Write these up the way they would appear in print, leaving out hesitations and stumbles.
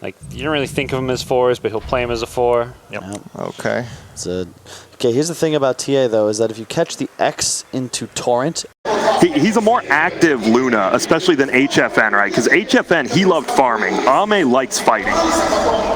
Like, you don't really think of him as 4s, but he'll play him as a 4. Yep. Okay. Okay, here's the thing about TA, though, is that if you catch the X into Torrent... He's a more active Luna, especially than HFN, right? Because HFN, he loved farming. Ame likes fighting.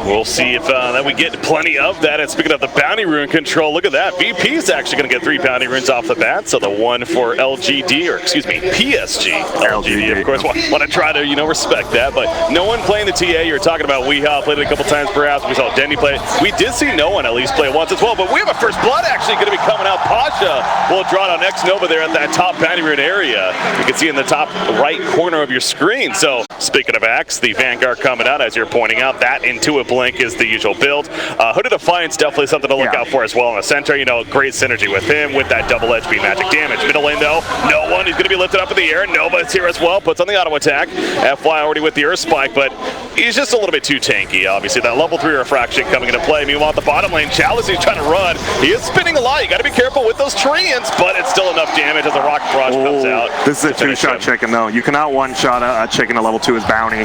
We'll see if that we get plenty of that. And speaking of the bounty rune control, look at that. VP's actually going to get 3 bounty runes off the bat. So the one for LGD, or excuse me, PSG. LGD, of course, want to try to, respect that. But no one playing the TA. You're talking about Weehaw played it a couple times perhaps. We saw Dendy play it. We did see no one at least play it once as well. But we have a first blood actually going to be coming out. Pasha will draw on X Nova there at that top bounty rune area. You can see in the top right corner of your screen. So speaking of Axe, the Vanguard coming out, as you're pointing out, that into a blink is the usual build. Hooded Defiance definitely something to look out for as well in the center. Great synergy with him with that double edge beam magic damage. Middle lane though, no one. He's going to be lifted up in the air. Nova is here as well. Puts on the auto attack. FY already with the Earth Spike, but he's just a little bit too tanky. Obviously, that level 3 refraction coming into play. Meanwhile, at the bottom lane, Chalice, he's trying to run. He is spinning a lot. You got to be careful with those treants, but it's still enough damage as a rock barrage comes out. This is a 2-shot chicken, though. You cannot one-shot a chicken at level 2 as bounty. 1,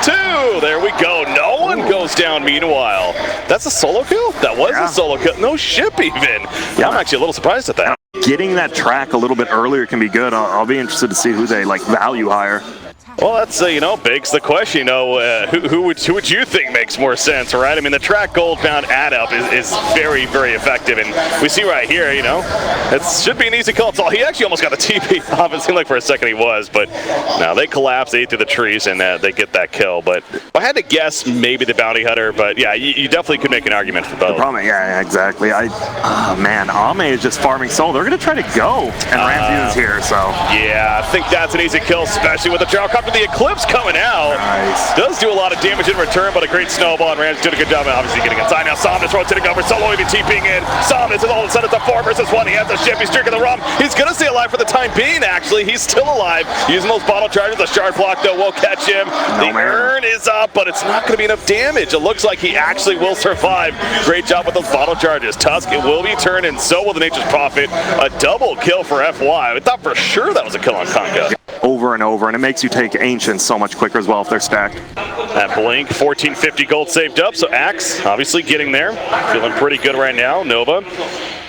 2. There we go. No one goes down. Meanwhile, that's a solo kill. That was a solo kill. No ship even. Yeah, I'm actually a little surprised at that. Getting that track a little bit earlier can be good. I'll be interested to see who they value higher. Well, that's, begs the question, who would you think makes more sense, right? I mean, the track gold-bound add-up is very, very effective, and we see right here, it should be an easy call. He actually almost got a TP off. It seemed like for a second he was, but no, they collapse, they eat through the trees, and they get that kill. But if I had to guess, maybe the bounty hunter, but yeah, you definitely could make an argument for both. The problem, yeah, exactly. Man, Ame is just farming soul. They're going to try to go, and Ramsey is here, so. Yeah, I think that's an easy kill, especially with the trail copter. The Eclipse coming out. Nice. Does do a lot of damage in return, but a great snowball, and Ramsey did a good job of obviously getting inside. Now Somnus rotating over, solo even TPing in. Somnus is all of a sudden it's a 4 versus 1. He has the ship, he's drinking the rum. He's gonna stay alive for the time being, actually. He's still alive. Using those bottle charges. The shard block though will catch him. The urn is up, but it's not gonna be enough damage. It looks like he actually will survive. Great job with those bottle charges. Tusk, it will be turned, and so will the Nature's Prophet. A double kill for FY. I thought for sure that was a kill on Conga. Over and over, and it makes you take Ancients so much quicker as well if they're stacked. That blink, 1450 gold saved up, so Axe obviously getting there. Feeling pretty good right now, Nova.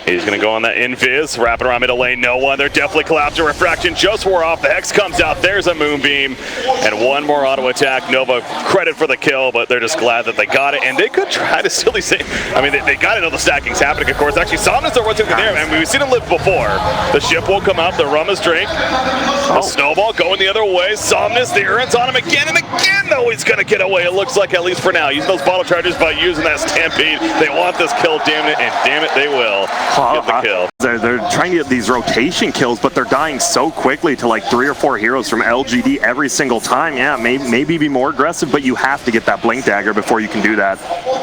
He's going to go on that invis, wrapping around middle lane, no one. They're definitely collapsing. Refraction just wore off. The Hex comes out. There's a Moonbeam. And one more auto attack. Nova, credit for the kill, but they're just glad that they got it. And they could try to still say, they got to know the stacking's happening, of course. Actually, Somnus are rotating in the air. I mean, we've seen him live before. The ship will come up. The rum is drink. The snowball going the other way. Somnus, the Urn's on him again and again, though. He's going to get away, it looks like, at least for now. Using those bottle charges by using that Stampede. They want this kill, damn it, and damn it, they will. Get the kill. They're trying to get these rotation kills, but they're dying so quickly to like 3 or 4 heroes from LGD every single time. Yeah, maybe be more aggressive, but you have to get that Blink Dagger before you can do that.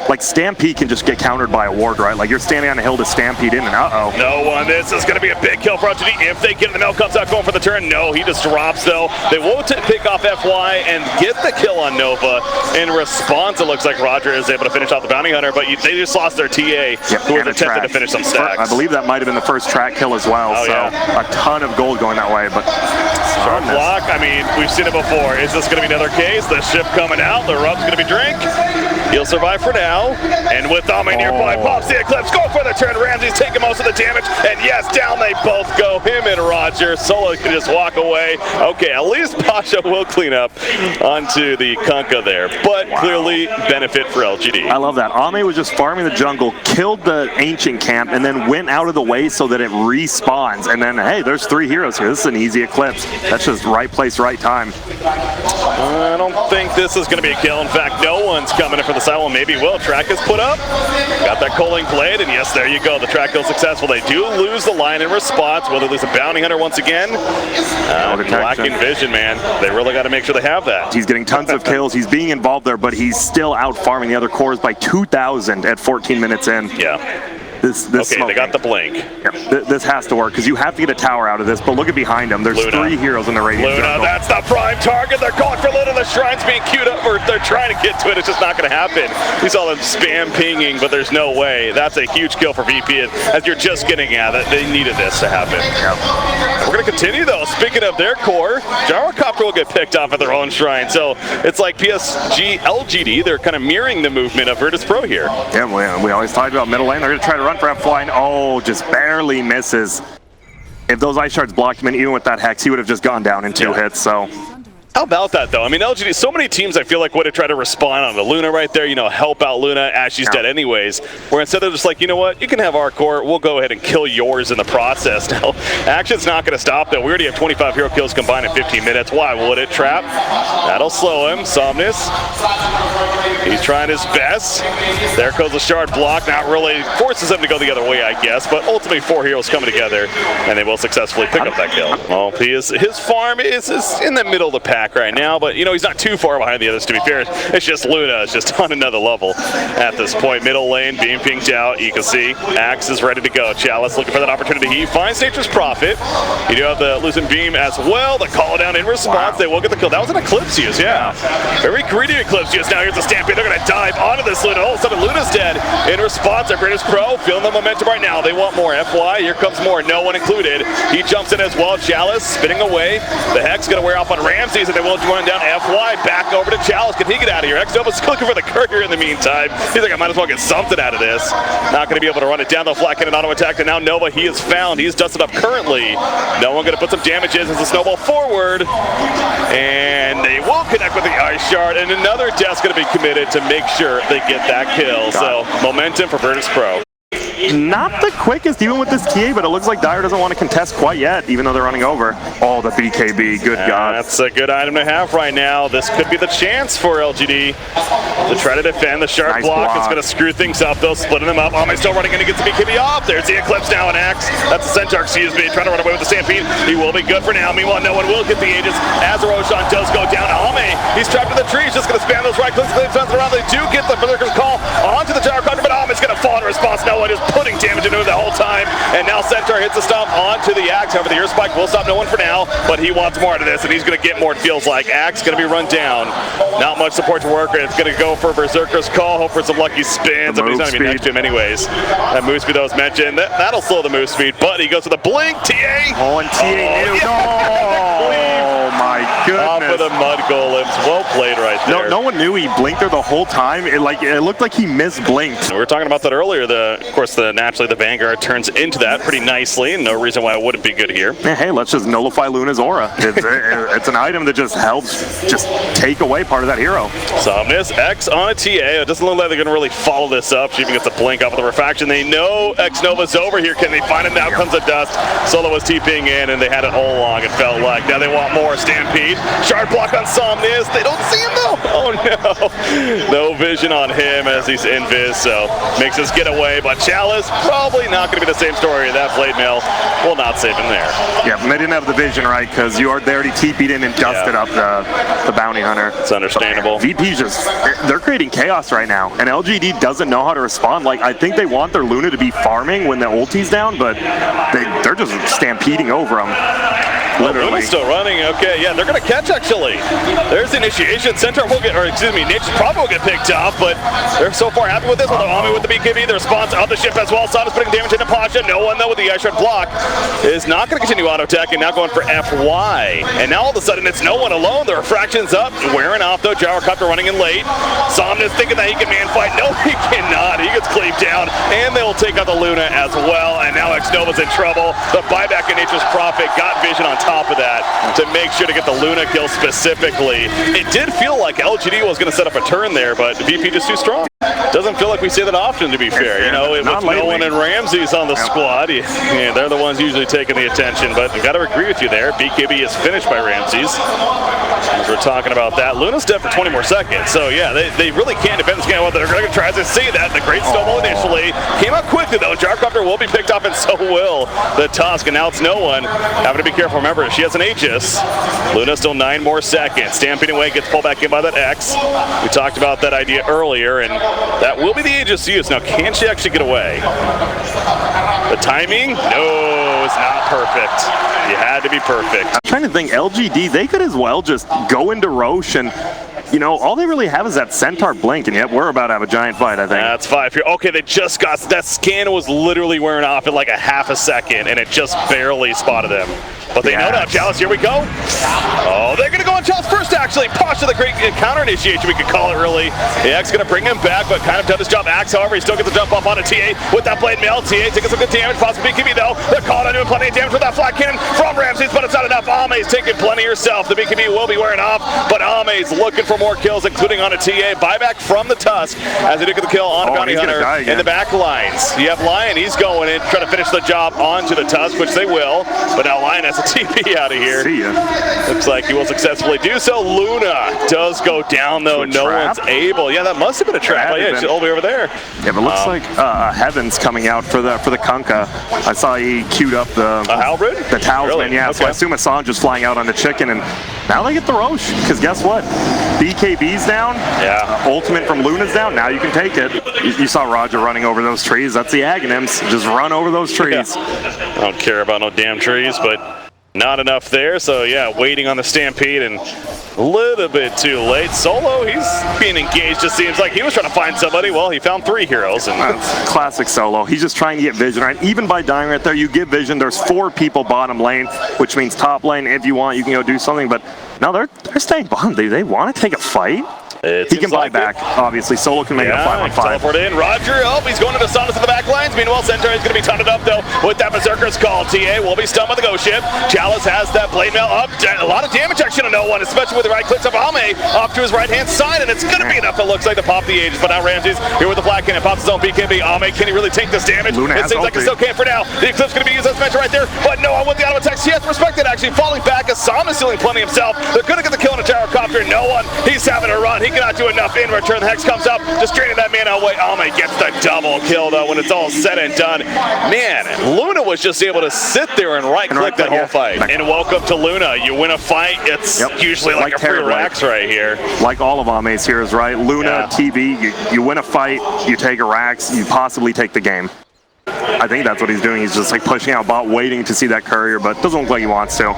Like, Stampede can just get countered by a ward, right? Like, you're standing on a hill to Stampede in, and uh-oh. No one. This is going to be a big kill for LGD. If they get in the middle, comes out going for the turn. No, he just drops, though. They won't pick off FY and get the kill on Nova. In response, it looks like Roger is able to finish off the Bounty Hunter, but they just lost their TA, who was attempting to finish some stacks. I believe that might have been the first track kill as well, a ton of gold going that way, but shard block, I mean, we've seen it before. Is this going to be another case? The ship coming out, the rum's going to be drink. He'll survive for now, and with Ame nearby, pops the Eclipse, go for the turn. Ramsey's taking most of the damage, and yes, down they both go, him and Roger. Solo can just walk away. Okay, at least Pasha will clean up onto the Kunkka there, but clearly benefit for LGD. I love that. Ame was just farming the jungle, killed the ancient camp, and then went out of the way so that it respawns, and then, hey, there's 3 heroes here. This is an easy Eclipse. That's just right place, right time. I don't think this is going to be a kill. In fact, no one's coming in for the side. Well, maybe will. Track is put up. Got that Culling Blade, and yes, there you go. The track kill successful. They do lose the line in response. Will they lose a Bounty Hunter once again? Lacking vision, man. They really got to make sure they have that. He's getting tons of kills. He's being involved there, but he's still out farming the other cores by 2,000 at 14 minutes in. Yeah. This Okay, smoking. they got the blink. Yeah, this has to work because you have to get a tower out of this. But look at behind them. There's Luna. 3 heroes in the radiant Luna, jungle. that's the prime target. They're going for Luna. The Shrine's being queued up, or they're trying to get to it. It's just not going to happen. We saw them spam pinging, but there's no way. That's a huge kill for VP as you're just getting at it. They needed this to happen. Yep. We're going to continue, though. Speaking of their core, Gyrocopter will get picked off at their own Shrine. So it's like PSG.LGD. They're kind of mirroring the movement of Virtus.Pro here. Yeah, we always talked about middle lane. They're going to try to run for F1. Oh, just barely misses. If those ice shards blocked him, and even with that hex, he would have just gone down in 2 hits. So. How about that, though? I mean, LGD, so many teams I feel like would have tried to respond on the Luna right there, you know, help out Luna as she's dead anyways, where instead they're just like, you know what, you can have our core, we'll go ahead and kill yours in the process. Now, action's not going to stop, though. We already have 25 hero kills combined in 15 minutes. Why would it, Trap? That'll slow him. Somnus, he's trying his best. There goes the shard block. Not really forces him to go the other way, I guess, but ultimately 4 heroes coming together, and they will successful pick up that kill. Well, his farm is in the middle of the pack right now, but you know, he's not too far behind the others, to be fair. It's just Luna is just on another level at this point. Middle lane being pinked out. You can see Axe is ready to go. Chalice looking for that opportunity. He finds Nature's Prophet. You do have the Lucent Beam as well. The call down in response. They will get the kill. That was an Eclipse use, yeah. Very greedy Eclipse use. Now here's the Stampede. They're going to dive onto this Luna. All of a sudden, Luna's dead. In response, Virtus.Pro feeling the momentum right now. They want more. FY, here comes more. No one included. He jumps in as well. Chalice spinning away. The Hex going to wear off on Ramses, and they will run down FY. Back over to Chalice. Can he get out of here? X-Nova's looking for the courier in the meantime. He's like, I might as well get something out of this. Not going to be able to run it down. The flat cannon auto attack, and now Nova, he is found. He's dusted up currently. No one going to put some damage in as a snowball forward. And they will connect with the Ice Shard, and another death's going to be committed to make sure they get that kill. So, momentum for Virtus.Pro. Not the quickest, even with this TA, but it looks like Dire doesn't want to contest quite yet, even though they're running over. Oh, the BKB, good God. That's a good item to have right now. This could be the chance for LGD to try to defend. The sharp block is going to screw things up, though, splitting them up. Ame still running in to get the BKB off. There's the Eclipse now, an Axe. That's the Centaur, excuse me, trying to run away with the Stampede. He will be good for now. Meanwhile, no one will get the Aegis as the Roshan does go down. Ame, he's trapped in the trees, just going to spam those right clicks, around. They do get the Berserker's call onto the Gyrocopter, but Ame's going to fall in response. No one is putting damage into it the whole time, and now Centaur hits the stomp onto the Axe. However, the Earth Spike will stop no one for now, but he wants more out of this, and he's going to get more, it feels like. Axe going to be run down. Not much support to work with. It's going to go for Berserker's call, hope for some lucky spins. I mean, he's not even next to him anyways. That move speed that was mentioned, that'll slow the move speed, but he goes to the blink. TA! Oh, and TA knew. Oh, my goodness. Off of the mud golems. Well played right there. No one knew he blinked there the whole time. It looked like he misblinked. We were talking about that earlier. Of course, naturally the Vanguard turns into that pretty nicely. No reason why it wouldn't be good here. Yeah, hey, let's just nullify Luna's aura. It's an item that just helps just take away part of that hero. Somnus, X on a TA. It doesn't look like they're going to really follow this up. She even gets a blink off of the refraction. They know X-Nova's over here. Can they find him? Now comes the dust. Solo was TPing in, and they had it all along, it felt like. Now they want more. Stampede. Shard block on Somnus. They don't see him, though. Oh, no. No vision on him as he's invis, so makes us get away. But Chalice, probably not going to be the same story. That blade mail will not save him there. Yeah, and they didn't have the vision right because they already TP'd in and dusted up the bounty hunter. It's understandable. VP's they're creating chaos right now, and LGD doesn't know how to respond. Like, I think they want their Luna to be farming when the ulti's down, but they're just stampeding over them. Literally. Luna's still running. Okay, yeah, they're going to catch, actually. There's the initiation. Centaur will get, or excuse me, Nature's Prophet will get picked off, but they're so far happy with this. With Ame with the BKB, the response of the ship as well. Sada's putting damage into Pasha. No one, though, with the Ice Shard block is not going to continue auto-attacking. Now going for FY. And now all of a sudden, it's no one alone. The refraction's up, wearing off, though. Gyrocopter running in late. Somnus thinking that he can man-fight. No, he cannot. He gets cleaved down, and they will take out the Luna as well. And now X-Nova's in trouble. The buyback in Nature's Prophet got vision on top of that to make sure to get the Luna kill specifically. It did feel like LGD was going to set up a turn there, but VP just too strong. Doesn't feel like we see that often, to be fair. You know, with no one and Ramses on the squad, yeah, they're the ones usually taking the attention. But I got to agree with you there. BKB is finished by Ramses. As we're talking about that, Luna's dead for 20 more seconds. So yeah, they really can't defend this game. Well, they're going to try to see that. The great snowball initially came out quickly though. Gyrocopter will be picked up, and so will the Tusk. And now it's no one. Having to be careful. Remember, she has an Aegis. Luna still 9 more seconds. Stampeding away, gets pulled back in by that X. We talked about that idea earlier, and That will be the Aegis use. Now, can she actually get away? The timing? No, it's not perfect. You had to be perfect. I'm trying to think, LGD, they could as well just go into Roche and, you know, all they really have is that Centaur blink, and yet we're about to have a giant fight, I think. That's 5 here. Okay, they just got, that scan was literally wearing off in like a half a second, and it just barely spotted them. But they know now, Chalice, here we go. Oh, they're gonna go on Chalice first, actually. Pasha, the great counter initiation, we could call it, really. The X gonna bring him back, but kind of done his job. Axe, however, he still gets the jump off on a TA with that blade mail. TA taking some good damage, possibly BKB though. They're caught on doing plenty of damage with that flat cannon from Ramses, but it's not enough. Ame's taking plenty herself. The BKB will be wearing off, but Ame's looking for more kills, including on a TA. Buyback from the Tusk as they do get the kill on a Bounty Hunter in the back lines. You have Lion, he's going in, trying to finish the job onto the Tusk, which they will, but now Lion has a TP out of here. See ya. Looks like he will successfully do so. Luna does go down though. No one's able. Yeah, that must have been a trap. Oh, yeah, she's all the way over there. Yeah, but it looks like Heaven's coming out for the Kunkka. I saw he queued up the Halberd? The talisman, Really? yeah. Okay. So I assume Assange is flying out on the chicken, and now they get the Roche. Because guess what? BKB's down. Yeah. Ultimate from Luna's down. Now you can take it. You saw Roger running over those trees. That's the Aghanims. Just run over those trees. I don't care about no damn trees, but not enough there. So yeah, waiting on the Stampede and a little bit too late. Solo, he's being engaged, it seems like. He was trying to find somebody. Well, he found 3 heroes. And classic Solo. He's just trying to get vision, right? Even by dying right there, you give vision. There's 4 people bottom lane, which means top lane. If you want, you can go do something. But no, they're staying bottom. They want to take a fight. He can buy back. Obviously, Solo can make it a 5-on-5. Teleport in. Roger, he's going into Sonus in the back lines. Meanwhile, Centaur is going to be tunneled up, though, with that Berserker's call. TA will be stunned by the Ghost Ship. Chalice has that blade mail up. A lot of damage action on no one, especially with the right clicks of Ame off to his right-hand side, and it's going to be enough, it looks like, to pop the Aegis. But now Ramses here with the flat cannon, pops his own BKB. Ame, can he really take this damage? Luna It seems like he still can for now. The Eclipse going to be used as mentioned right there, but no one with the auto attack. He has to respect it, actually, falling back. Asama's stealing plenty himself. They're going to get the kill on a gyrocopter. No one. He's having a run. He cannot do enough in return. The Hex comes up, just draining that mana away. Ame gets the double kill, though, when it's all said and done. Man, Luna was just able to sit there and right-click that whole fight. And welcome to Luna. You win a fight, it's usually like a free racks right here. Like all of Ame's heroes, right? Luna, TB, you win a fight, you take a racks, you possibly take the game. I think that's what he's doing. He's just like pushing out bot, waiting to see that courier, but doesn't look like he wants to.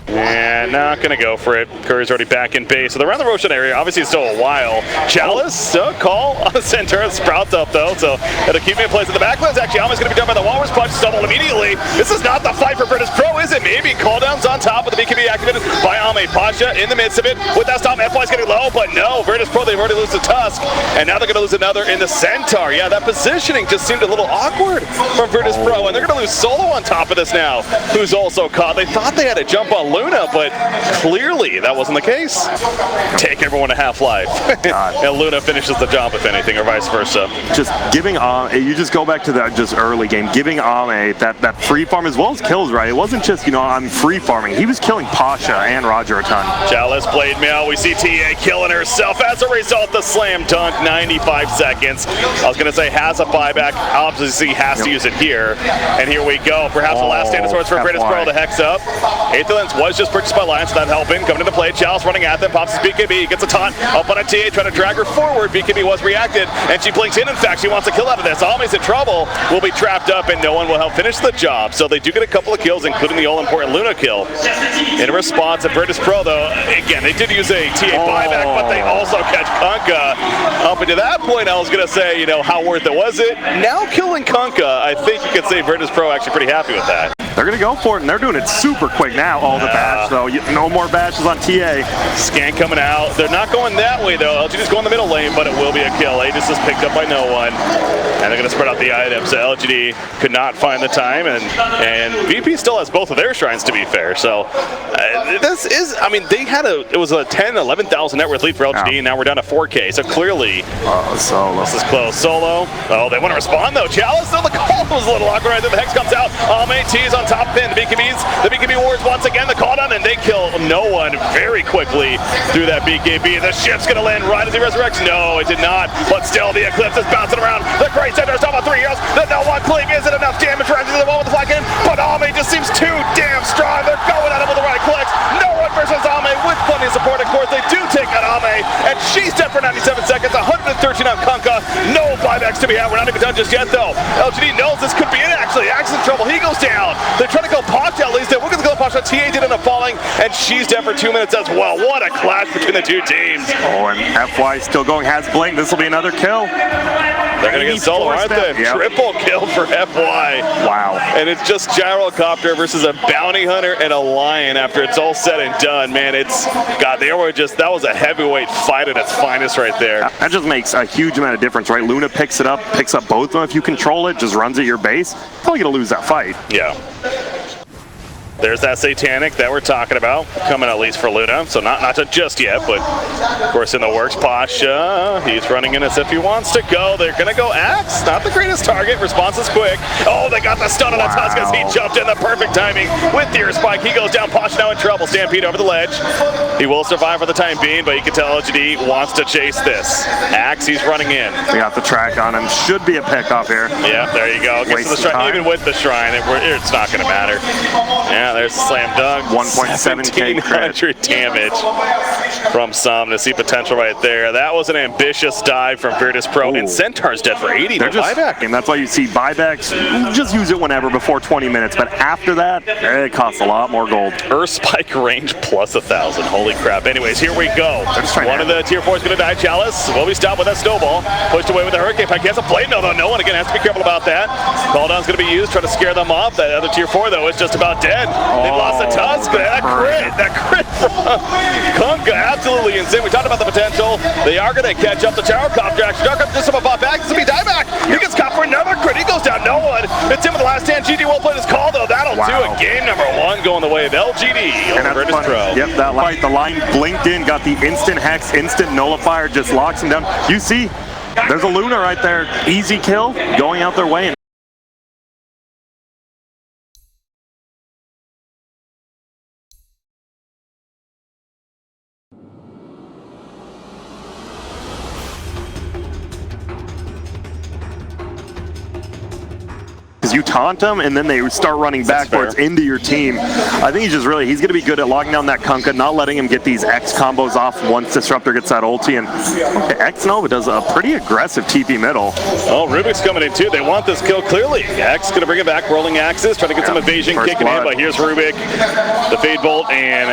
And not gonna go for it. Curry's already back in base. So they're around the Roshan area. Obviously, it's still a while. Chalice, call on the center. Sprouts up though, so it'll keep me in place. In the backlands, actually, Alma's gonna be done by the Walrus Punch. Stumbled immediately. This is not the fight for British Pro, is it? Maybe cooldowns on top of the BKB activated by Ame. Pasha in the midst of it with that stop. FY's getting low, but no. British Pro, they've already lost the Tusk, and now they're gonna lose another in the Centaur. Yeah, that positioning just seemed a little awkward from British Pro, and they're gonna lose Solo on top of this now, who's also caught. They thought they had to jump on Luna, but clearly that wasn't the case. Take everyone to half-life. And Luna finishes the job, if anything, or vice versa. Just giving you just go back to that just early game, giving Ame that free farm as well as kills, right? It wasn't just, I'm free farming. He was killing Pasha and Roger a ton. Chalice blade mail. We see TA killing herself. As a result, the slam dunk, 95 seconds. I was going to say has a buyback. Obviously, has to use it here. And here we go. Perhaps the last stand of swords for British Pro to hex up. Aethelens was just purchased by Lion, so that helping. Coming into play, Chalice running at them, pops his BKB, gets a taunt up on a TA, trying to drag her forward. BKB was reacted, and she blinks in. In fact, she wants a kill out of this. Ame's in trouble, will be trapped up, and no one will help finish the job. So they do get a couple of kills, including the all-important Luna kill. In response, at British Pro, though, again, they did use a TA buyback, but they also catch Kunkka. Up until that point, I was going to say, how worth it was it? Now killing Kunkka, I think you could say British Pro actually pretty happy with that. They're going to go for it, and they're doing it super quick now. Oh, the bash, though. No more bashes on TA. Scan coming out. They're not going that way, though. LGD's going the middle lane, but it will be a kill. Aegis is picked up by no one. And they're going to spread out the items. So LGD could not find the time, and VP still has both of their shrines, to be fair. So this is, they had it was a 10, 11,000 net worth lead for LGD, and now we're down to 4K. So clearly, Solo. This is close. Solo. Oh, they want to respond, though. Chalice, though, the call was a little awkward right there. The Hex comes out. Ame T is on top pin. The BKB Wars once again, the call down, and they kill no one very quickly through that BKB. The ship's going to land right as he resurrects. No, it did not. But still, the Eclipse is bouncing around. The Great Center is talking about 3 heroes. The no one clean isn't enough damage for the wall with the flag in. But Ame just seems too damn strong. They're going at him with the right clicks. No one versus Ame with plenty of support. Of course, they do take out Ame, and She's dead for 97 seconds, 113 on Kunkka. No buybacks to be had. We're not even done just yet, though. LGD knows this could be it, actually. Axe in trouble. He goes down. They're trying to go Pasha, at least. They were going to go Pasha. TA did end up falling, and she's dead for 2 minutes as well. What a clash between the two teams. Oh, and FY still going, has blink. This will be another kill. They're going to get solo, aren't they? Yep. Triple kill for FY. Wow. And it's just Gyrocopter versus a bounty hunter and a lion after it's all said and done. Man, it's, God, they were just, that was a heavyweight fight at its finest right there. That just makes a huge amount of difference, right? Luna picks it up, picks up both of them. If you control it, just runs at your base, you're probably going to lose that fight. Yeah. There's that Satanic that we're talking about, coming at least for Luna. So not to just yet, but of course in the works. Pasha, he's running in as if he wants to go. They're going to go Axe. Not the greatest target. Response is quick. Oh, they got the stun on the Tusk as he jumped in the perfect timing with the ear spike. He goes down. Pasha now in trouble. Stampede over the ledge. He will survive for the time being, but you can tell LGD wants to chase this. Axe, he's running in. They got the track on him. Should be a pickoff here. Yeah, there you go. Gets to the shrine. Even with the shrine, it's not going to matter. Yeah, there's the slam dunk. 1.7k 1,700 damage from some to see potential right there. That was an ambitious dive from Virtus Pro. Ooh. And Centaur's dead for 80. They're just buyback. And that's why you see buybacks. Just use it whenever before 20 minutes. But after that, it costs a lot more gold. Earth Spike range plus 1,000. Holy crap. Anyways, here we go. One of the tier 4 is going to die. Chalice will be stopped with that snowball. Pushed away with the Hurricane Pike. He has a blade. No, one again. Has to be careful about that. Call down's going to be used. Try to scare them off. That other tier 4, though, is just about dead. They've lost the Tusk, but that crit from Kunkka, absolutely insane. We talked about the potential. They are going to catch up the Gyrocopter. Actually, Gyrocopter just about back. This will be dieback. He gets caught for another crit. He goes down. No one. It's him with the last stand. GD well played his call, though. That'll do it. Game number 1 going the way of LGD over Virtus Pro. Yep, that light. The line blinked in, got the instant hex, instant nullifier, just locks him down. You see, there's a Luna right there. Easy kill, going out their way. You taunt them, and then they start running backwards into your team. I think he's going to be good at locking down that Kunkka, not letting him get these X combos off once Disruptor gets that ulti, and X Nova does a pretty aggressive TP middle. Oh, Rubik's coming in too. They want this kill clearly. X going to bring it back, rolling axes, trying to get some evasion kicking in, but here's Rubik, the Fade Bolt, and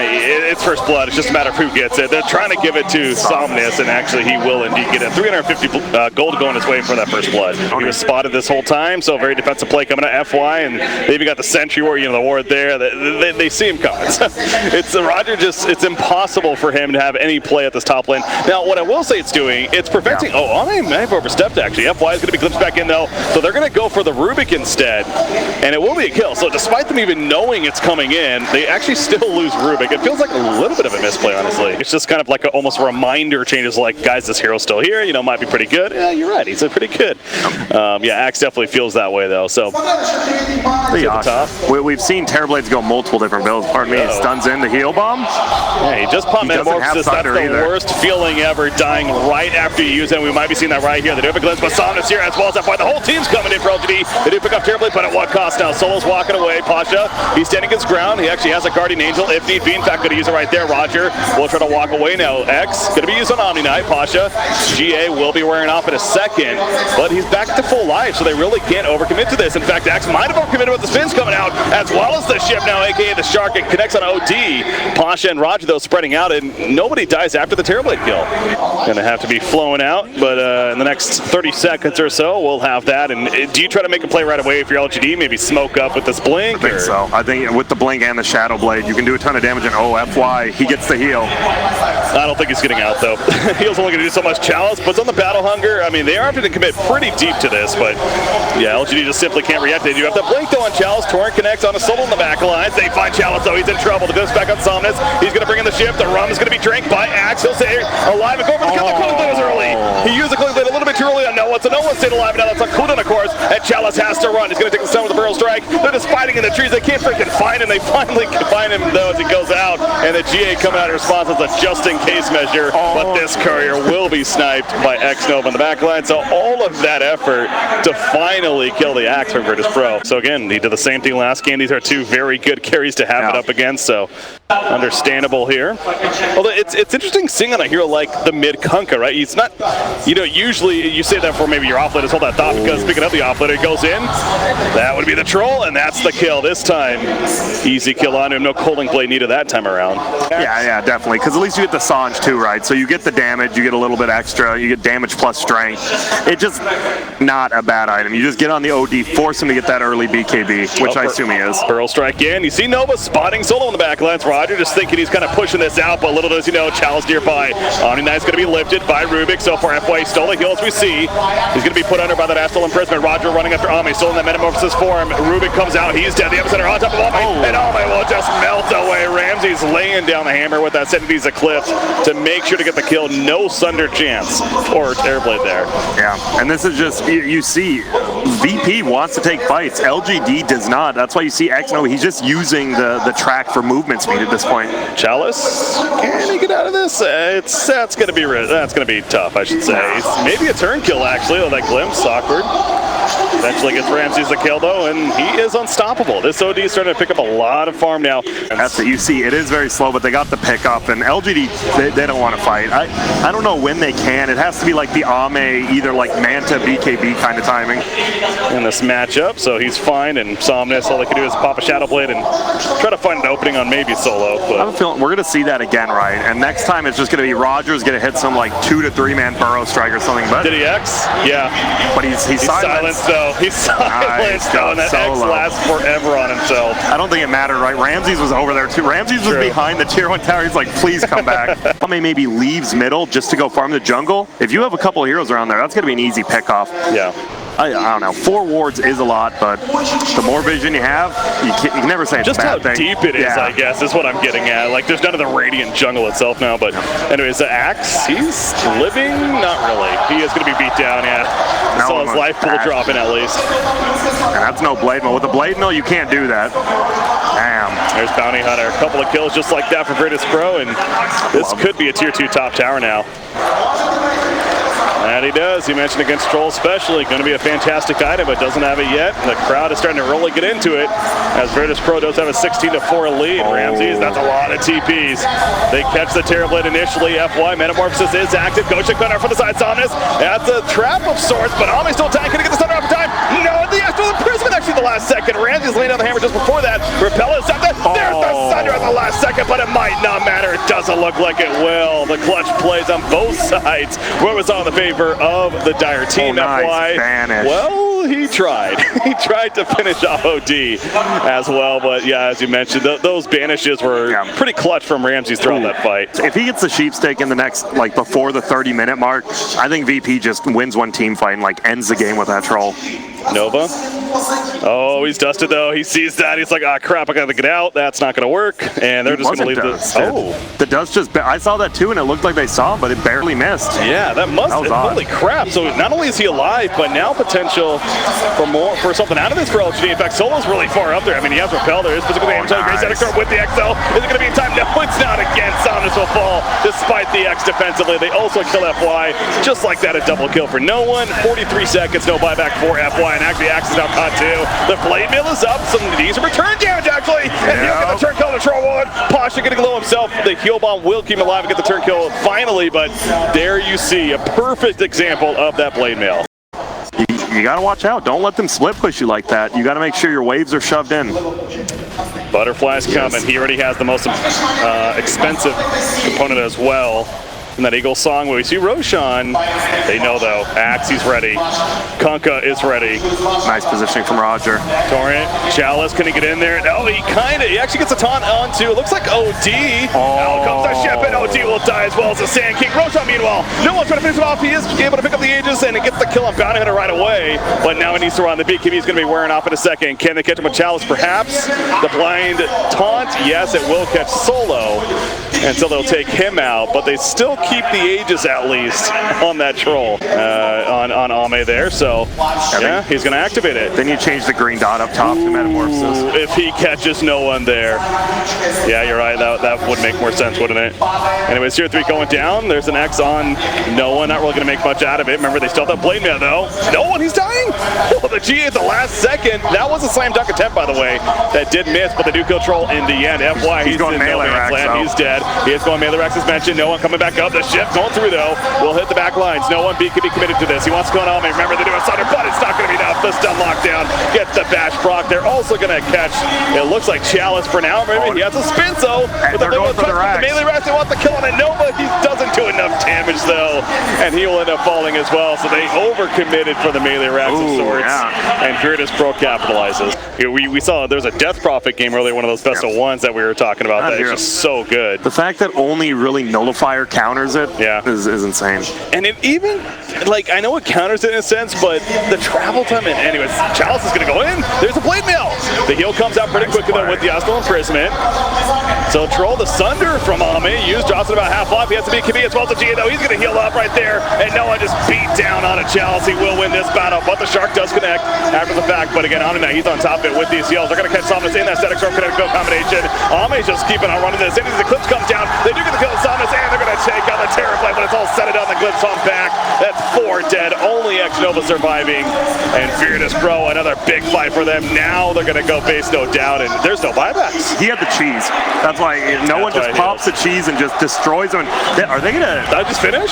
it's first blood. It's just a matter of who gets it. They're trying to give it to Somnus, and actually he will indeed get it. 350 gold going his way for that first blood. He was spotted this whole time, so very defensive play coming at FY, and they even got the Sentry Ward, the ward there. They see him coming. It's Roger. It's impossible for him to have any play at this top lane. Now, what I will say it's doing, it's preventing. Oh, I may have overstepped actually. FY is going to be glimpsed back in though, so they're going to go for the Rubik instead, and it will be a kill. So despite them even knowing it's coming in, they actually still lose Rubik. It feels like a little bit of a misplay, honestly. It's just kind of like almost a reminder changes. Like, guys, this hero's still here. Might be pretty good. Yeah, you're right. He's pretty good. Yeah, Axe definitely feels that way though. So. We've seen Terrorblades go multiple different builds. Pardon me, it stuns in the heal bomb. Yeah, he just pumped Metamorphosis. That's the worst feeling ever, dying right after you use it. We might be seeing that right here. They do have a glimpse, but Somnus here as well as FY. The whole team's coming in for LGD. They do pick up Terrorblade, but at what cost now? Solo's walking away. Pasha, he's standing his ground. He actually has a Guardian Angel if need be. In fact, going to use it right there. Roger will try to walk away now. X going to be used on Omni Knight. Pasha, GA will be wearing off in a second, but he's back to full life, so they really can't overcommit to this. In fact, X might have overcommitted with the spins coming out, as well as the ship now, aka the Shark. It connects on OD. Pasha and Roger, though, spreading out, and nobody dies after the Terrorblade kill. Gonna have to be flown out, but in the next 30 seconds or so, we'll have that. And do you try to make a play right away for your LGD? Maybe smoke up with this blink? I think so. I think with the blink and the Shadow Blade, you can do a ton of damage, and FY, he gets the heal. I don't think he's getting out, though. Heal's only gonna do so much. Chalice puts on the Battle Hunger. I mean, they are having to commit pretty deep to this, but yeah, LGD just simply can't react. They do have to blink, though, on Chalice. Torrent connects on a Solo in the back lines. They find Chalice, though. He's in trouble. The glimpse back on Somnus. He's going to bring in the ship. The rum is going to be drank by Axe. He'll stay alive and go for the kill. The Cooling Blade was early. He used the Cooling Blade a little bit too early on no one, so no one stayed alive. Now that's on cooldown, of course, and Chalice has to run. He's going to take the stun with the barrel strike. They're just fighting in the trees. They can't freaking find him. They finally find him, though, as he goes out, and the GA coming out in response as a just-in-case measure, but this courier will be sniped by X-Nova on the back line, so all of that effort to finally kill the Axe from Virtus.Pro. So again, he did the same thing last game. These are two very good carries to have it up against, so understandable here. Although it's interesting seeing on a hero like the mid Kunkka, right? He's not, you know, usually you say that for maybe your offlaner, hold that thought, because picking up the offlaner, it goes in. That would be the troll, and that's the kill this time. Easy kill on him, no Coaling Blade needed that time around. Yeah, definitely, because at least you get the Sange too, right? So you get the damage, you get a little bit extra, you get damage plus strength. It's just not a bad item. You just get on the OD, force him to get that early BKB, which I assume he is. Pearl strike in. You see Nova spotting Solo in the back lines. Roger just thinking he's kind of pushing this out, but little does he know, Chalice nearby. Omni Knight's going to be lifted by Rubik. So far, FY stole the heal as we see. He's going to be put under by that Astral Imprisonment. Roger running after Omni, still in that Metamorphosis form. Rubik comes out, he's dead. The epicenter on top of Omni, and Omni will just melt away. Ramsey's laying down the hammer with that Sentity's Eclipse to make sure to get the kill. No Sunder chance or Airblade there. Yeah, and this is just, you see, VP wants to take fights. LGD does not. That's why you see X-Nova, he's just using the track for movement speed at this point. Chalice, can he get out of this? That's gonna be tough, I should say. Maybe a turn kill actually. Oh, that glimpse, awkward. Eventually gets Ramses the kill though, and he is unstoppable. This OD is starting to pick up a lot of farm now. That's it. You see, it is very slow, but they got the pick up, and LGD, they don't want to fight. I don't know when they can. It has to be like the Ame, either like Manta, BKB kind of timing. In this matchup, so he's fine, and Somnus, all they can do is pop a Shadow Blade and try to find an opening on maybe Solo. But I have a feeling we're going to see that again, right? And next time it's just going to be Roger's going to hit some like 2 to 3 man burrow strike or something. But did he X? Yeah. But he's silenced though. He's silenced though, and that X lasts forever on himself. I don't think it mattered, right? Ramses was over there too. Ramses was behind the tier 1 tower. He's like, please come back. Maybe leaves middle just to go farm the jungle. If you have a couple of heroes around there, that's going to be an easy pick off. Yeah. I don't know. 4 wards is a lot, but the more vision you have, you can never say it's just a bad thing. Just how deep it is, I guess, is what I'm getting at. Like, there's none of the Radiant jungle itself now, but anyways, the Axe, he's living? Not really. He is going to be beat down, yeah. I saw his life pool dropping at least. And that's no Blade Mill. With the Blade Mill, you can't do that. Damn. There's Bounty Hunter. A couple of kills just like that for Virtus.Pro, and this could be a tier 2 top tower now. And he does. He mentioned against Troll especially. Going to be a fantastic item, but doesn't have it yet. The crowd is starting to really get into it as Virtus.Pro does have a 16-4 lead. Ramses, that's a lot of TPs. They catch the Terrorblade initially. FY Metamorphosis is active. Gosha Gunnar for the side. Somnus. That's a trap of sorts, but Omni's still tanking to get the Thunder off time. No, the Astral Imprisonment actually the last second. Ramses laying down the hammer just before that. Repel is up there. There's the Thunder at the last second, but it might not matter. It doesn't look like it will. The clutch plays on both sides. What was on the favor of the Dire team, FY. Banish. Well, he tried. He tried to finish off OD as well, but yeah, as you mentioned, those banishes were pretty clutch from Ramses throughout that fight. If he gets the sheepstake in the next, like before the 30-minute mark, I think VP just wins one team fight and like ends the game with that troll. Nova. Oh, he's dusted though. He sees that. He's like, ah, crap, I gotta get out. That's not gonna work. And they're just gonna leave the dust just, I saw that too, and it looked like they saw him, but it barely missed. Yeah, that was holy crap. So not only is he alive, but now potential for something out of this for LGD. In fact, Solo's really far up there. I mean, he has Repel. There is physical damage. Grace with the XL. Is it gonna be in time? No, it's not again. Somnus will fall despite the X defensively. They also kill FY. Just like that, a double kill for no one. 43 seconds, no buyback for FY. And actually, Axe is now caught too. The Blade Mill is up. Some decent return damage actually. And he'll get the turn kill to Troll one. Pasha gonna glow himself. The heal bomb will keep him alive and get the turn kill finally. But there you see a perfect example of that Blade Mill. You gotta watch out. Don't let them split push you like that. You gotta make sure your waves are shoved in. Butterfly's coming. He already has the most expensive component as well. In that Eagle song, where we see Roshan, they know though, Axe, he's ready. Kunkka is ready. Nice positioning from Roger. Torrent, Chalice, can he get in there? No, he actually gets a taunt onto, it looks like OD. Out comes the ship, and OD will die as well as the Sand King. Roshan, meanwhile, no one's trying to finish him off. He is able to pick up the Aegis, and he gets the kill on Bounty Hunter right away. But now he needs to run. The BKB is going to be wearing off in a second. Can they catch him with Chalice? Perhaps. The blind taunt, yes, it will catch Solo. until they'll take him out, but they still keep the Aegis at least on that troll, on Ame there, so yeah, he's going to activate it. Then you change the green dot up top to Metamorphosis. If he catches no one there. Yeah, you're right, that would make more sense, wouldn't it? Anyways, tier 3 going down, there's an X on no one, not really going to make much out of it. Remember, they still have that blade mail though. No one, he's dying! Oh, the G at the last second. That was a slam dunk attempt, by the way, that did miss, but they do kill troll in the end. FY, he's going melee rack, he's dead. He is going melee racks as mentioned. No one coming back up. The ship going through though. Will hit the back lines. No one can be committed to this. He wants to go on. Remember, they do a Sunder, but it's not going to be enough. The stun lockdown gets the bash proc. They're also going to catch, it looks like Chalice for now. Maybe he has a spin, so they're going for the racks. Melee racks, they want the kill on it. Nova, he doesn't do enough damage though, and he will end up falling as well. So they overcommitted for the melee racks of sorts, and Virtus.Pro capitalizes. We saw there's a Death Prophet game earlier, one of those best of ones that we were talking about. That is just so good. The fact that only really Nullifier counters it is insane. And it even, like, I know it counters it in a sense, but the travel time, and anyways, Chalice is going to go in. There's a blade mail. The heal comes out pretty quickly though with the Astral Imprisonment. So Troll the Sunder from Ame, used drops at about half life. He has to be KB as well as a G though. He's going to heal up right there, and Noah just beat down on a Chalice. He will win this battle, but the Shark does connect after the fact. But again, Ame, he's on top of it with these heals. They're going to catch Somnus in that static storm kinetic go combination. Ame's just keeping on running this. As the Eclipse comes down, they do get the kill of Somnus, and they're going to take out the Terrorblade, but it's all set it on the Eclipse on back. That's 4 dead, only X-Nova surviving, and Virtus.Pro, another big fight for them. Now they're going to go base no down, and there's no buybacks. He had the cheese. That's why no one just pops the cheese and just destroys them. Are they going to... Did I just finish?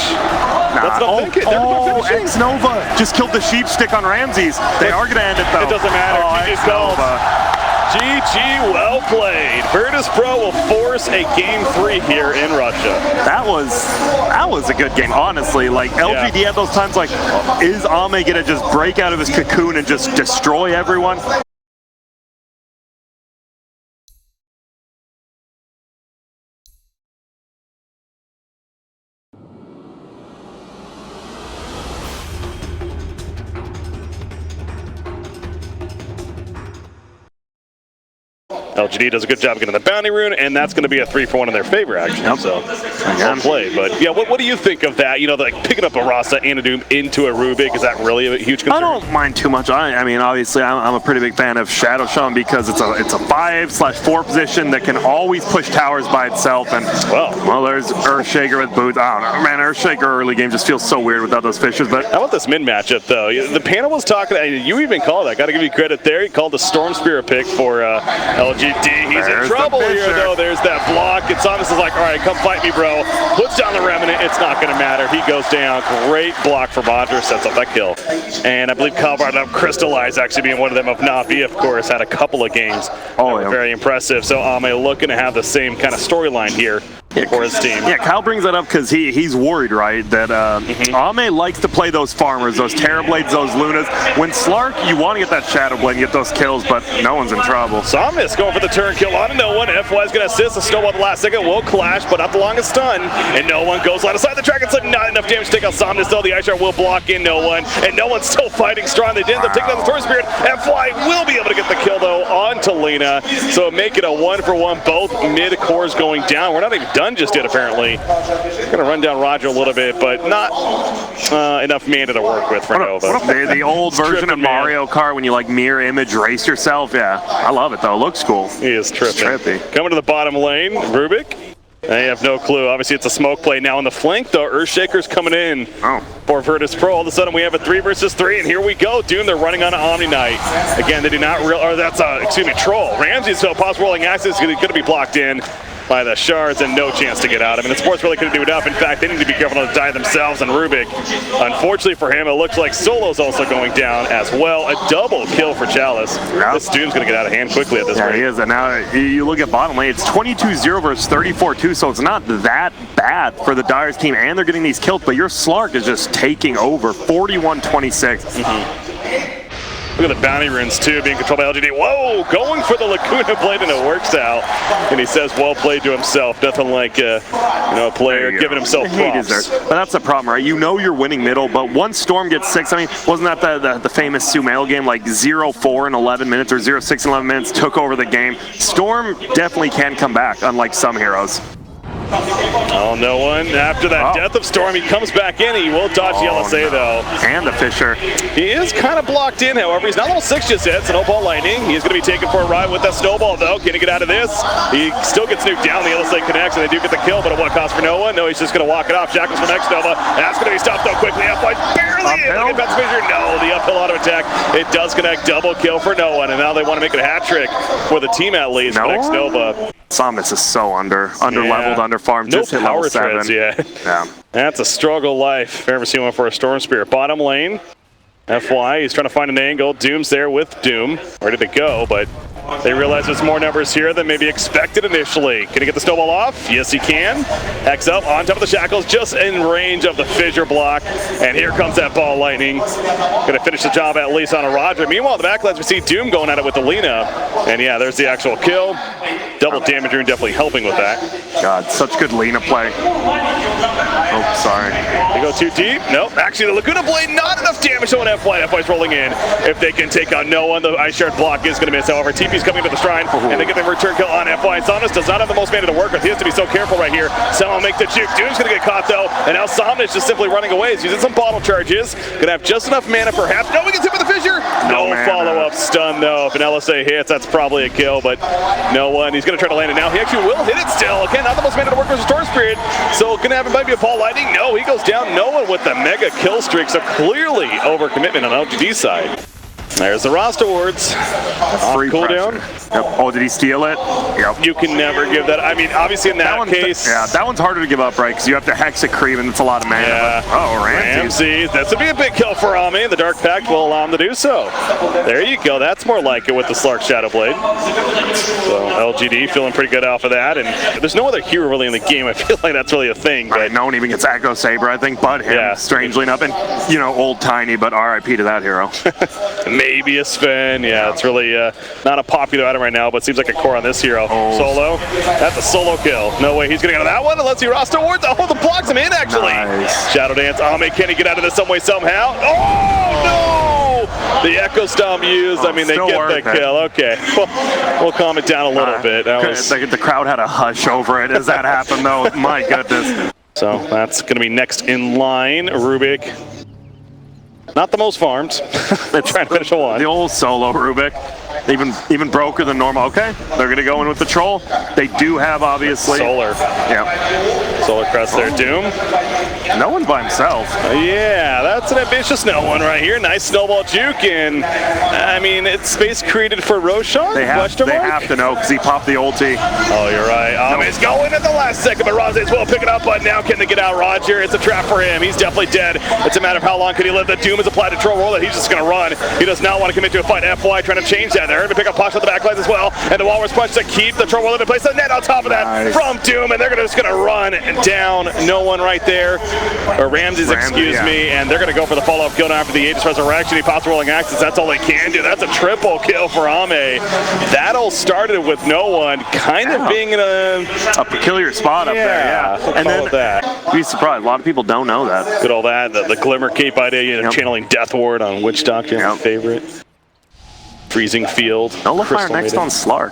Nah. That's what I'm thinking. They're finishing. X-Nova just killed the sheep stick on Ramses. They are going to end it though. It doesn't matter. GG's called. GG, well played. Virtus.Pro will force a game 3 here in Russia. That was a good game, honestly. Like LGD at those times, like, is Ame gonna just break out of his cocoon and just destroy everyone? LGD does a good job getting the bounty rune, and that's going to be a 3-for-1 in their favor, actually. So, well played. But yeah, what do you think of that? You know, like picking up a Rasa and a Doom into a Rubik, is that really a huge concern? I don't mind too much. I mean, obviously, I'm a pretty big fan of Shadow Shaman because it's a 5/4 position that can always push towers by itself. And well, there's Earthshaker with boots. I don't know, man. Earthshaker early game just feels so weird without those fishes. But how about this mid matchup though? The panel was talking. You even called that. Got to give you credit there. You called the Storm Spirit pick for LGD. He's in trouble here though. There's that block. And Samus is like, all right, come fight me, bro. Puts down the Remnant. It's not going to matter. He goes down. Great block for Mondra. Sets up that kill. And I believe Kyle brought up Crystallize actually being one of them. Of Navi, of course, had a couple of games. Very impressive. So Ame looking to have the same kind of storyline here for his team. Yeah, Kyle brings that up because he's worried, right, that Ame likes to play those farmers, those Terrorblades, those Lunas. When Slark, you want to get that Shadow Blade and get those kills, but no one's in trouble. Samus going for the turn kill on no one. FY's going to assist. The snowball at the last second will clash, but not the longest stun. And no one goes line aside the Dragon Slip. Not enough damage to take out Samus, though. The Ice Shard will block in no one. And no one's still fighting strong. They did end up taking out the Storm Spirit. FY will be able to get the kill, though, on Lena. So make it a 1-for-1. Both mid-cores going down. We're not even done just yet, apparently. Going to run down Roger a little bit, but not enough mana to work with for Nova. The old version of Mario Kart when you like mirror image race yourself. Yeah, I love it though. It looks cool. He is trippy. Coming to the bottom lane, Rubik. They have no clue. Obviously, it's a smoke play now on the flank, though. Earthshaker's coming in for Virtus.Pro. All of a sudden, we have a 3 versus 3, and here we go. Doom, they're running on an Omni Knight. Again, they do not that's Troll. Ramsey's possible rolling access is going to be blocked in by the shards and no chance to get out. I mean, the sports really couldn't do enough. In fact, they need to be careful not to die themselves. And Rubik, unfortunately for him, it looks like Solo's also going down as well. A double kill for Chalice. This Doom's going to get out of hand quickly at this point. Yeah, he is. And now you look at bottom lane, it's 22-0 versus 34-2, so it's not that bad for the Dyer's team, and they're getting these kills, but your Slark is just taking over, 41-26. Look at the bounty runes, too, being controlled by LGD. Whoa, going for the Lacuna Blade, and it works out. And he says, well played to himself. Nothing like, a player giving himself props. But that's the problem, right? You know you're winning middle, but once Storm gets 6, I mean, wasn't that the famous Sumail game, like 0-4 in 11 minutes or 0-6 in 11 minutes, took over the game? Storm definitely can come back, unlike some heroes. Oh, no one. After that death of Storm, he comes back in. He will dodge the LSA, though. And the Fisher. He is kind of blocked in, however. He's not level 6 just yet. Snowball Lightning. He's going to be taken for a ride with that Snowball, though. Can he get out of this? He still gets nuked down. The LSA connects, and they do get the kill, but at what cost for no one? No, he's just going to walk it off. Shackles from X-Nova. That's going to be stopped, though, quickly. F-White barely in. Look at Fisher. No, the uphill auto attack. It does connect. Double kill for no one, and now they want to make it a hat trick for the team at least. But X-Nova. Somnus is so under-leveled, under-farmed. No just hit power level 7. threads, yeah. That's a struggle life. If I ever see one for a Storm Spirit. Bottom lane. FY, he's trying to find an angle. Doom's there with Doom, ready to go, but they realize there's more numbers here than maybe expected initially. Can he get the snowball off? Yes, he can. X up on top of the shackles, just in range of the fissure block. And here comes that ball lightning. Gonna finish the job at least on a Roger. Meanwhile, in the backlines, we see Doom going at it with the Lina. And yeah, there's the actual kill. Double damage rune definitely helping with that. God, such good Lina play. Oh, sorry. They go too deep? Nope. Actually, the Laguna Blade, not enough damage on FY. FY's rolling in. If they can take out no one, the Ice Shard block is going to miss. However, TP's coming to the shrine, and they get the return kill on FY. Somnus does not have the most mana to work with. He has to be so careful right here. Someone make the juke. Doom's going to get caught, though, and now Somnus just simply running away. He's using some bottle charges. Going to have just enough mana, perhaps. No, we gets hit with the fissure. No follow-up stun, though. If an LSA hits, that's probably a kill, but no one. He's going to try to land it now. He actually will hit it still. Again, not the most mana to work with Storm Spirit, so going to have him maybe a ball lightning. No, he goes down. No one with the mega kill streak, so clearly overcommitment on LGD side. There's the roster awards. Free cooldown. Yep. Oh, did he steal it? Yep. You can never give that. I mean, obviously in that case. Yeah, that one's harder to give up, right? Because you have to hex a creep, and it's a lot of mana. Yeah. Oh, Ramsey. This would be a big kill for Ami. The Dark Pact will allow him to do so. There you go. That's more like it with the Slark Shadow Blade. So LGD feeling pretty good off of that. And there's no other hero really in the game. I feel like that's really a thing. Right, no one even gets Echo Saber, I think, but him, strangely enough. And, you know, old Tiny, but RIP to that hero. Maybe a Sven. Yeah, it's really not a popular item right now, but seems like a core on this hero. Solo. That's a solo kill. No way he's going to get out of that one unless he roster awards. Oh, the blocks him in, actually. Nice. Shadow Dance. Ame, can he get out of this some way, somehow? Oh, no! The Echo Stomp used. I mean, they get the kill. Okay. We'll calm it down a little bit. The crowd had a hush over it as that happened, though. My goodness. So that's going to be next in line. Rubik. Not the most farmed. Trying to finish a one. The old solo Rubik. Even broker than normal. Okay, they're going to go in with the troll. They do have, obviously. Solar. Yeah. Solar crest there. Doom. No one's by himself. Yeah, that's an ambitious no one right here. Nice snowball juke, and I mean, it's space created for Roshan? They have to know because he popped the ulti. Oh, you're right. He's going at the last second, but Rozes will pick it up, but now can they get out Roger? It's a trap for him. He's definitely dead. It's a matter of how long can he live. The Doom is applied to Troll Roller. He's just going to run. He does not want to commit to a fight. FY trying to change that there. To pick up Posh on the backlines as well, and the Walrus Punch to keep the Troll Roller in place. The net on top of that from Doom, and they're just going to run down. No one right there. Or Ramses, excuse me, and they're going to go for the follow-up kill now after the Aegis Resurrection. He pops rolling axes. That's all they can do. That's a triple kill for Ame. That all started with no one kind of being in a peculiar spot up there. Yeah, and then that. Be surprised. A lot of people don't know that. Good old that. The Glimmer Cape idea, channeling Death Ward on Witch Doctor, my favorite. Freezing Field. Nullifier next on Slark.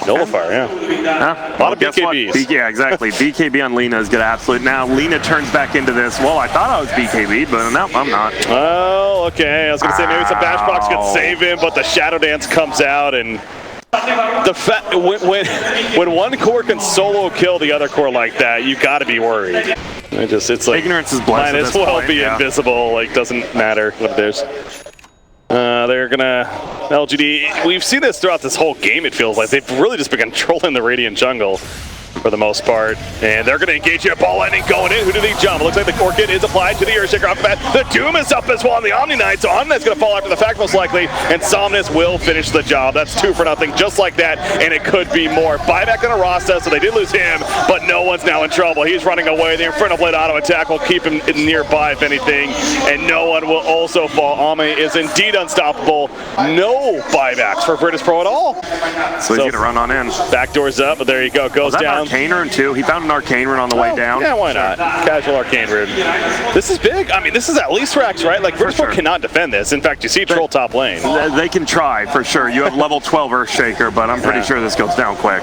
Nullifier, yeah. A lot of BKBs. Yeah, exactly. BKB on Lina is good, absolute. Now Lina turns back into this. Well, I thought I was BKB, but no, I'm not. Oh, okay. I was going to say maybe some bash box could save him, but the Shadow Dance comes out, and the fact when one core can solo kill the other core like that, you got to be worried. It's like ignorance is bliss. Might as well be invisible. Like, doesn't matter what it is. They're gonna LGD. We've seen this throughout this whole game. It feels like they've really just been controlling the Radiant jungle for the most part, and they're going to engage here. Ball lightning going in. Who do they jump? It looks like the Orchid is applied to the Earthshaker off the bat. The Doom is up as well on the Omni Knight, so Omni Knight's going to fall after the fact most likely, and Somnus will finish the job. That's 2-0, just like that, and it could be more. Buyback on a Rasta, so they did lose him, but no one's now in trouble. He's running away. The Inferno Blade auto attack will keep him nearby, if anything, and no one will also fall. Ame is indeed unstoppable. No buybacks for Virtus Pro at all. So he's going to run on in. Backdoor's up, but there you go. Goes down. Arcane Rune too. He found an Arcane Rune on the way down. Yeah, why not? Casual Arcane Rune. This is big. I mean, this is at least Rex, right? Like, Virtus Pro cannot defend this. In fact, you see Troll top lane. They can try, for sure. You have level 12 Earthshaker, but I'm pretty sure this goes down quick.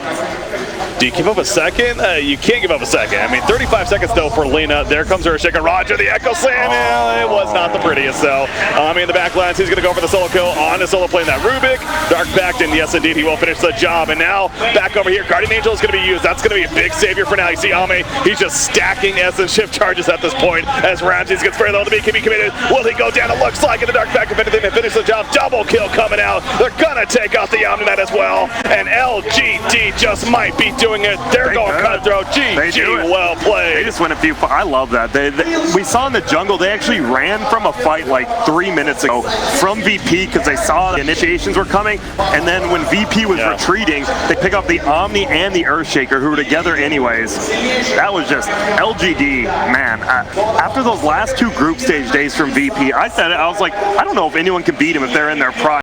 Do you give up a second? You can't give up a second. I mean, 35 seconds though for Lena. There comes her shaking Roger, the Echo Slam. It was not the prettiest though. In the backlines, he's going to go for the solo kill on his solo playing that Rubik. Dark backed, and yes, indeed, he will finish the job. And now, back over here, Guardian Angel is going to be used. That's going to be a big savior for now. You see Ame, he's just stacking Essence Shift charges at this point as Ramses gets very low to be committed. Will he go down? It looks like in the Dark back, if anything, to finish the job. Double kill coming out. They're going to take out the Omni Knight as well. And LGD just might be doing it. They're going cutthroat. GG, well played. They just went a few. I love that. We saw in the jungle, they actually ran from a fight like 3 minutes ago from VP because they saw the initiations were coming. And then when VP was retreating, they pick up the Omni and the Earthshaker, who were together anyways. That was just LGD, man. After those last two group stage days from VP, I said it. I was like, I don't know if anyone can beat him if they're in their prime.